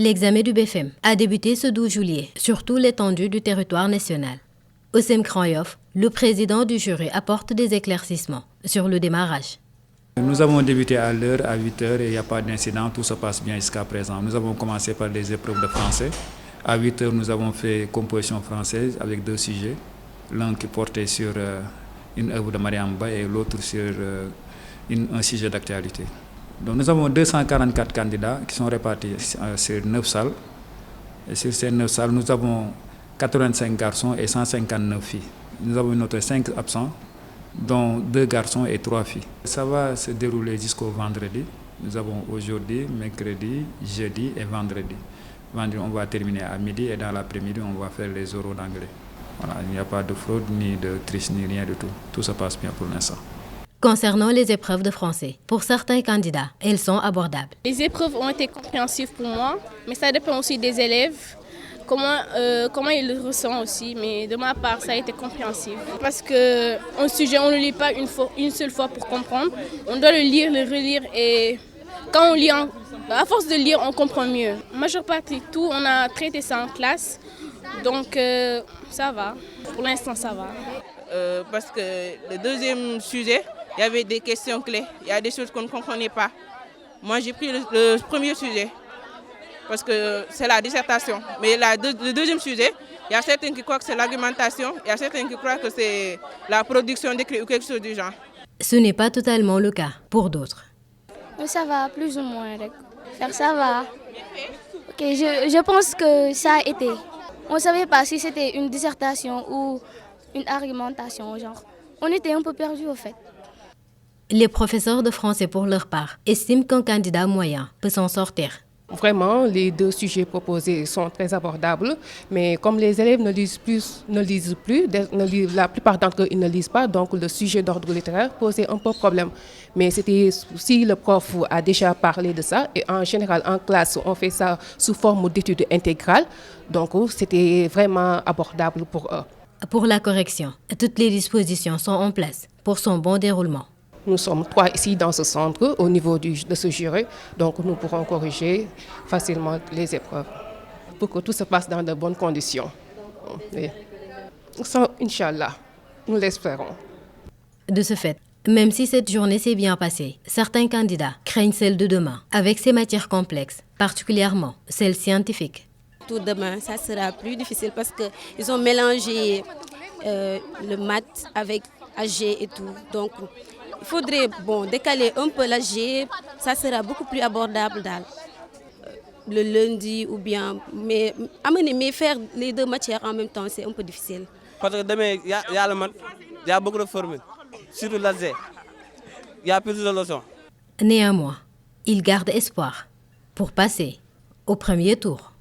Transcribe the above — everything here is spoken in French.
L'examen du BFM a débuté ce 12 juillet sur toute l'étendue du territoire national. Au CEM Grand Yoff, le président du jury apporte des éclaircissements sur le démarrage. Nous avons débuté à l'heure, à 8 heures, et il n'y a pas d'incident, tout se passe bien jusqu'à présent. Nous avons commencé par des épreuves de français. À 8 heures, nous avons fait composition française avec 2 sujets. L'un qui portait sur une œuvre de Mariam Ba et l'autre sur un sujet d'actualité. Donc nous avons 244 candidats qui sont répartis sur 9 salles. Et sur ces 9 salles, nous avons 85 garçons et 159 filles. Nous avons noté 5 absents, dont 2 garçons et 3 filles. Ça va se dérouler jusqu'au vendredi. Nous avons aujourd'hui, mercredi, jeudi et vendredi. Vendredi, on va terminer à midi et dans l'après-midi, on va faire les oraux d'anglais. Voilà, il n'y a pas de fraude, ni de triche, ni rien du tout. Tout se passe bien pour l'instant. Concernant les épreuves de français, pour certains candidats, elles sont abordables. Les épreuves ont été compréhensives pour moi, mais ça dépend aussi des élèves, comment ils le ressentent aussi. Mais de ma part, ça a été compréhensif. Parce qu'un sujet, on ne le lit pas une seule fois pour comprendre. On doit le lire, le relire et quand on lit, à force de lire, on comprend mieux. La majeure partie, tout, on a traité ça en classe, donc ça va. Pour l'instant, ça va. Parce que le deuxième sujet, il y avait des questions clés, il y a des choses qu'on ne comprenait pas. Moi, j'ai pris le premier sujet, parce que c'est la dissertation. Mais le deuxième sujet, il y a certains qui croient que c'est l'argumentation, il y a certains qui croient que c'est la production d'écrit ou quelque chose du genre. Ce n'est pas totalement le cas pour d'autres. Ça va, plus ou moins. Ça va. Ok, je pense que ça a été. On ne savait pas si c'était une dissertation ou une argumentation, genre. On était un peu perdus au fait. Les professeurs de français, pour leur part, estiment qu'un candidat moyen peut s'en sortir. Vraiment, les 2 sujets proposés sont très abordables, mais comme les élèves ne lisent plus, la plupart d'entre eux ils ne lisent pas, donc le sujet d'ordre littéraire posait un peu problème. Mais c'était si le prof a déjà parlé de ça, et en général en classe on fait ça sous forme d'études intégrales, donc c'était vraiment abordable pour eux. Pour la correction, toutes les dispositions sont en place pour son bon déroulement. Nous sommes 3 ici dans ce centre au niveau de ce jury, donc nous pourrons corriger facilement les épreuves pour que tout se passe dans de bonnes conditions. Et, Inch'Allah, nous l'espérons. De ce fait, même si cette journée s'est bien passée, certains candidats craignent celle de demain, avec ces matières complexes, particulièrement celles scientifiques. Tout demain, ça sera plus difficile parce qu'ils ont mélangé le maths avec AG et tout. Donc, il faudrait décaler un peu l'AG, ça sera beaucoup plus abordable le lundi ou bien. Mais faire les 2 matières en même temps, c'est un peu difficile. Parce que demain, il y a le maths, il y a beaucoup de formules, surtout l'AG. Il y a plus de leçons. Néanmoins, ils gardent espoir pour passer au premier tour.